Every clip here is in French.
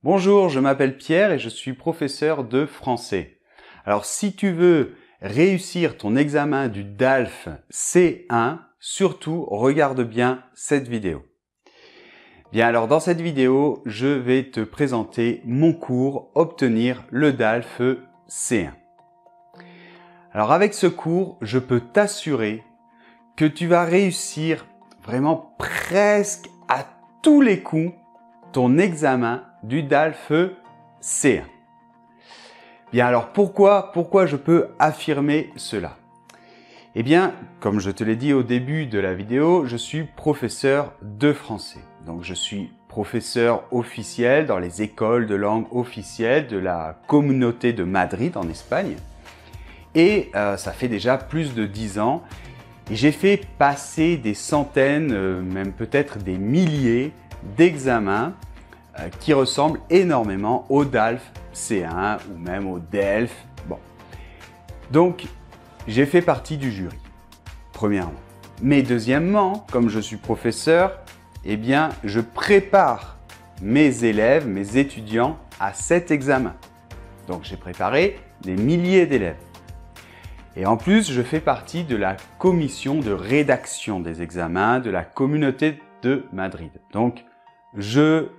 Bonjour, je m'appelle Pierre et je suis professeur de français. Alors si tu veux réussir ton examen du DALF C1, surtout regarde bien cette vidéo. Bien alors dans cette vidéo, je vais te présenter mon cours Obtenir le DALF C1. Alors avec ce cours, je peux t'assurer que tu vas réussir vraiment presque à tous les coups ton examen du DALF C1. Bien alors pourquoi je peux affirmer cela? Eh bien, comme je te l'ai dit au début de la vidéo, je suis professeur de français. Donc je suis professeur officiel dans les écoles de langue officielles de la communauté de Madrid en Espagne. Et ça fait déjà plus de 10 ans. Et j'ai fait passer des centaines, même peut-être des milliers d'examens qui ressemblent énormément au DALF C1 ou même au DELF. Bon. Donc, j'ai fait partie du jury, premièrement. Mais deuxièmement, comme je suis professeur, eh bien, je prépare mes élèves, mes étudiants à cet examen. Donc, j'ai préparé des milliers d'élèves. Et en plus, je fais partie de la commission de rédaction des examens de la communauté de Madrid. Donc, je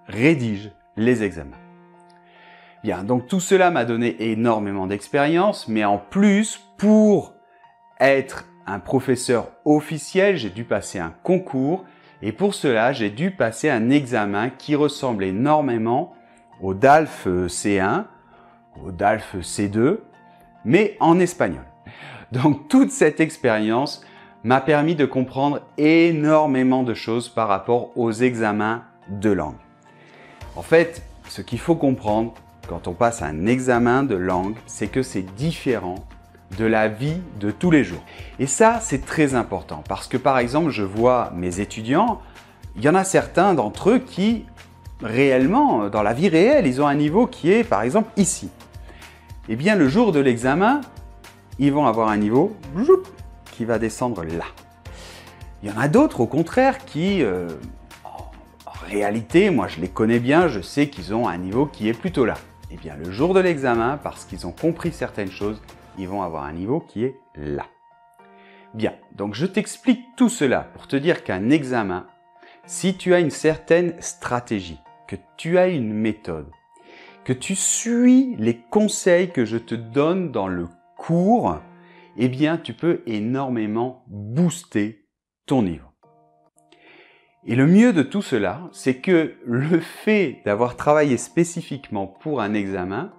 rédige les examens. Bien, donc tout cela m'a donné énormément d'expérience, mais en plus, pour être un professeur officiel, j'ai dû passer un concours et pour cela, j'ai dû passer un examen qui ressemble énormément au DALF C1, au DALF C2, mais en espagnol. Donc toute cette expérience m'a permis de comprendre énormément de choses par rapport aux examens de langue. En fait, ce qu'il faut comprendre quand on passe un examen de langue, c'est que c'est différent de la vie de tous les jours. Et ça, c'est très important parce que par exemple, je vois mes étudiants, il y en a certains d'entre eux qui, réellement, dans la vie réelle, ils ont un niveau qui est par exemple ici. Eh bien, le jour de l'examen, ils vont avoir un niveau qui va descendre là. Il y en a d'autres, au contraire, qui, en réalité, moi je les connais bien, je sais qu'ils ont un niveau qui est plutôt là. Eh bien, le jour de l'examen, parce qu'ils ont compris certaines choses, ils vont avoir un niveau qui est là. Bien, donc je t'explique tout cela pour te dire qu'un examen, si tu as une certaine stratégie, que tu as une méthode, que tu suis les conseils que je te donne dans le cours, eh bien, tu peux énormément booster ton niveau. Et le mieux de tout cela, c'est que le fait d'avoir travaillé spécifiquement pour un examen,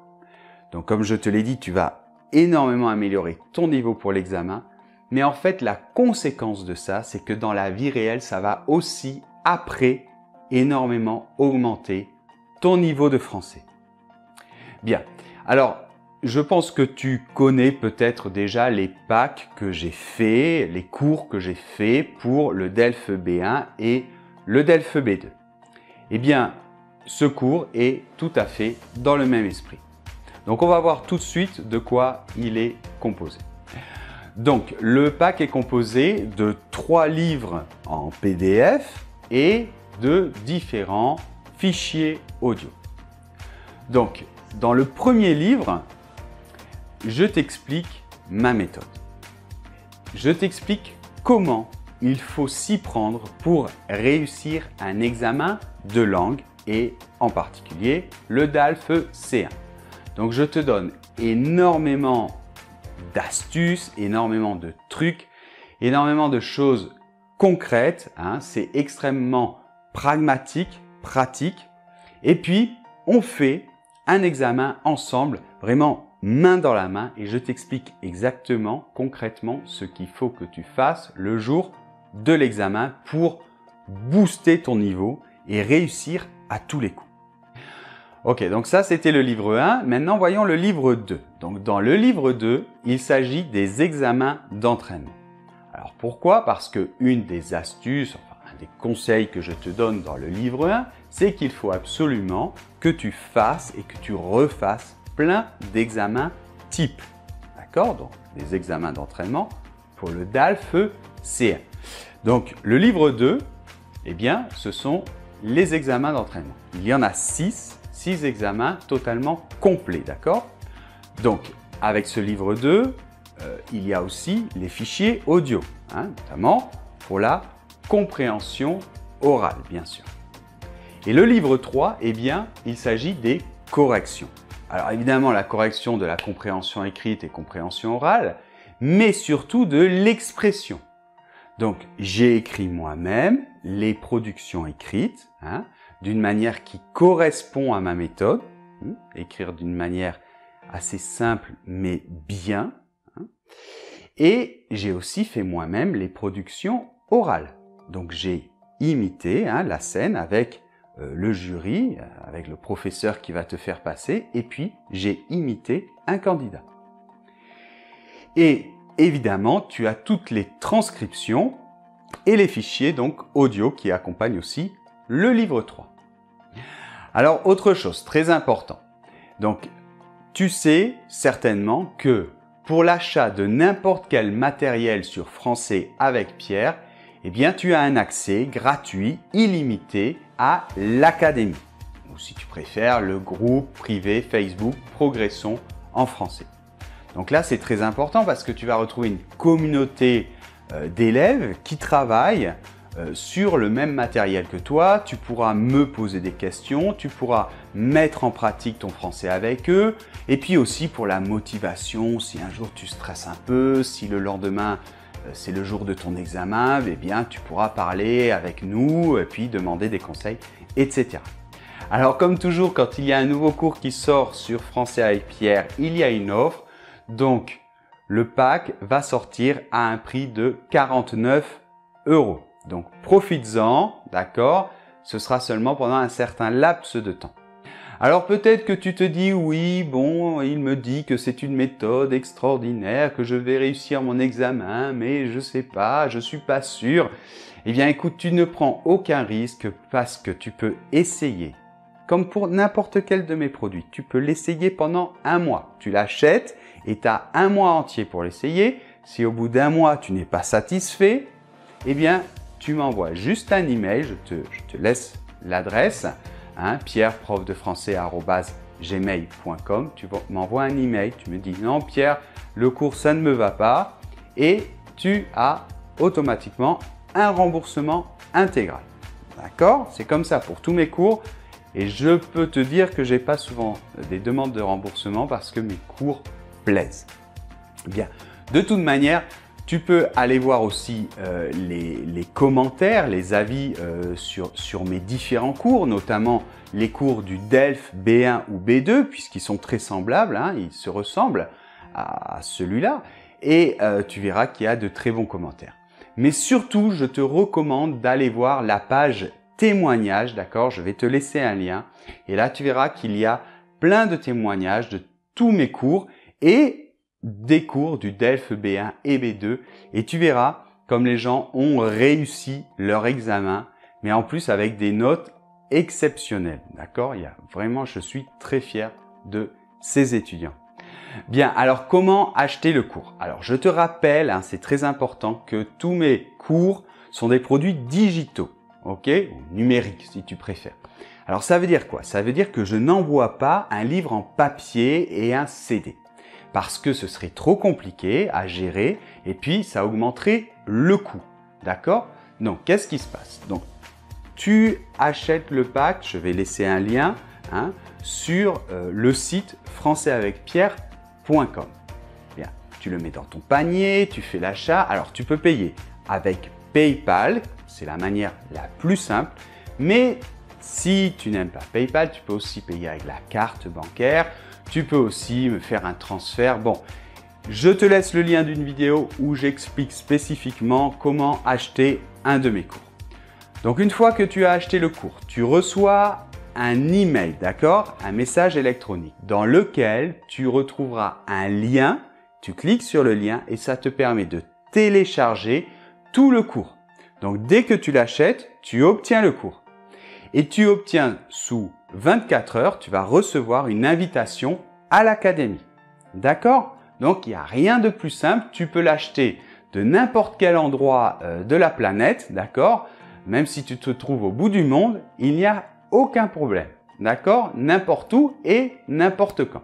donc comme je te l'ai dit, tu vas énormément améliorer ton niveau pour l'examen, mais en fait, la conséquence de ça, c'est que dans la vie réelle, ça va aussi, après, énormément augmenter ton niveau de français. Bien, alors, je pense que tu connais peut-être déjà les packs que j'ai fait, les cours que j'ai fait pour le DELF B1 et le DELF B2. Eh bien, ce cours est tout à fait dans le même esprit. Donc, on va voir tout de suite de quoi il est composé. Donc, le pack est composé de 3 livres en PDF et de différents fichiers audio. Donc, dans le premier livre, je t'explique ma méthode. Je t'explique comment il faut s'y prendre pour réussir un examen de langue et en particulier le DALF C1. Donc je te donne énormément d'astuces, énormément de trucs, énormément de choses concrètes. C'est extrêmement pragmatique, pratique. Et puis, on fait un examen ensemble, vraiment main dans la main et je t'explique exactement, concrètement, ce qu'il faut que tu fasses le jour de l'examen pour booster ton niveau et réussir à tous les coups. Ok, donc ça c'était le livre 1. Maintenant, voyons le livre 2. Donc dans le livre 2, il s'agit des examens d'entraînement. Alors pourquoi? Parce que une des astuces, enfin un des conseils que je te donne dans le livre 1, c'est qu'il faut absolument que tu fasses et que tu refasses plein d'examens types. D'accord? Donc, des examens d'entraînement pour le DALF C1. Donc, le livre 2, eh bien, ce sont les examens d'entraînement. Il y en a 6. 6 examens totalement complets, d'accord? Donc, avec ce livre 2, il y a aussi les fichiers audio, hein, notamment pour la compréhension orale, bien sûr. Et le livre 3, eh bien, il s'agit des corrections. Alors évidemment, la correction de la compréhension écrite et compréhension orale, mais surtout de l'expression. Donc, j'ai écrit moi-même les productions écrites, hein, d'une manière qui correspond à ma méthode, écrire d'une manière assez simple mais bien. Hein, et j'ai aussi fait moi-même les productions orales. Donc, j'ai imité la scène avec le jury, avec le professeur qui va te faire passer, et puis j'ai imité un candidat. Et évidemment, tu as toutes les transcriptions et les fichiers donc audio qui accompagnent aussi le livre 3. Alors, autre chose très important. Donc, tu sais certainement que pour l'achat de n'importe quel matériel sur Français avec Pierre, eh bien, tu as un accès gratuit, illimité à l'Académie. Ou si tu préfères, le groupe privé Facebook Progressons en français. Donc là, c'est très important parce que tu vas retrouver une communauté d'élèves qui travaillent sur le même matériel que toi. Tu pourras me poser des questions, tu pourras mettre en pratique ton français avec eux. Et puis aussi pour la motivation, si un jour tu stresses un peu, si le lendemain c'est le jour de ton examen, eh bien tu pourras parler avec nous et puis demander des conseils, etc. Alors comme toujours, quand il y a un nouveau cours qui sort sur Français avec Pierre, il y a une offre. Donc le pack va sortir à un prix de 49 €. Donc profites-en, d'accord? Ce sera seulement pendant un certain laps de temps. Alors peut-être que tu te dis oui, bon, il me dit que c'est une méthode extraordinaire, que je vais réussir mon examen, mais je sais pas, je suis pas sûr. Eh bien écoute, tu ne prends aucun risque parce que tu peux essayer. Comme pour n'importe quel de mes produits, tu peux l'essayer pendant un mois. Tu l'achètes et tu as un mois entier pour l'essayer. Si au bout d'un mois, tu n'es pas satisfait, eh bien, tu m'envoies juste un email, je te laisse l'adresse, pierre-prof-de-français@gmail.com. Tu m'envoies un email, tu me dis non Pierre, le cours ça ne me va pas et tu as automatiquement un remboursement intégral. D'accord? C'est comme ça pour tous mes cours et je peux te dire que j'ai pas souvent des demandes de remboursement parce que mes cours plaisent. Bien, de toute manière, tu peux aller voir aussi les commentaires, les avis sur mes différents cours, notamment les cours du DELF B1 ou B2, puisqu'ils sont très semblables, ils se ressemblent à celui-là, et tu verras qu'il y a de très bons commentaires. Mais surtout, je te recommande d'aller voir la page témoignages, d'accord? Je vais te laisser un lien, et là tu verras qu'il y a plein de témoignages de tous mes cours, et des cours du DELF B1 et B2 et tu verras comme les gens ont réussi leur examen, mais en plus avec des notes exceptionnelles. D'accord? Vraiment, je suis très fier de ces étudiants. Bien, alors comment acheter le cours? Alors, je te rappelle, c'est très important que tous mes cours sont des produits digitaux, ok? Ou numériques si tu préfères. Alors, ça veut dire quoi? Ça veut dire que je n'envoie pas un livre en papier et un CD. Parce que ce serait trop compliqué à gérer et puis ça augmenterait le coût. D'accord? Donc, qu'est-ce qui se passe? Donc, tu achètes le pack, je vais laisser un lien sur le site françaisavecpierre.com. Bien, tu le mets dans ton panier, tu fais l'achat. Alors, tu peux payer avec PayPal, c'est la manière la plus simple, mais si tu n'aimes pas PayPal, tu peux aussi payer avec la carte bancaire. Tu peux aussi me faire un transfert. Bon, je te laisse le lien d'une vidéo où j'explique spécifiquement comment acheter un de mes cours. Donc, une fois que tu as acheté le cours, tu reçois un email, d'accord? Un message électronique dans lequel tu retrouveras un lien. Tu cliques sur le lien et ça te permet de télécharger tout le cours. Donc, dès que tu l'achètes, tu obtiens le cours. Et tu obtiens sous 24 heures, tu vas recevoir une invitation à l'académie. D'accord? Donc, il n'y a rien de plus simple. Tu peux l'acheter de n'importe quel endroit de la planète, d'accord? Même si tu te trouves au bout du monde, il n'y a aucun problème. d'accord? N'importe où et n'importe quand.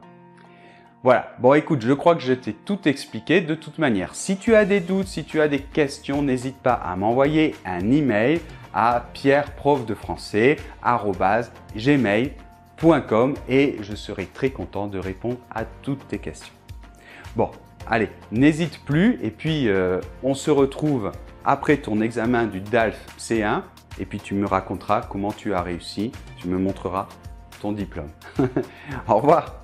Voilà, bon écoute, je crois que je t'ai tout expliqué de toute manière. Si tu as des doutes, si tu as des questions, n'hésite pas à m'envoyer un email à pierreprofdefrançais@gmail.com et je serai très content de répondre à toutes tes questions. Bon, allez, n'hésite plus et puis on se retrouve après ton examen du DALF C1 et puis tu me raconteras comment tu as réussi, tu me montreras ton diplôme. Au revoir.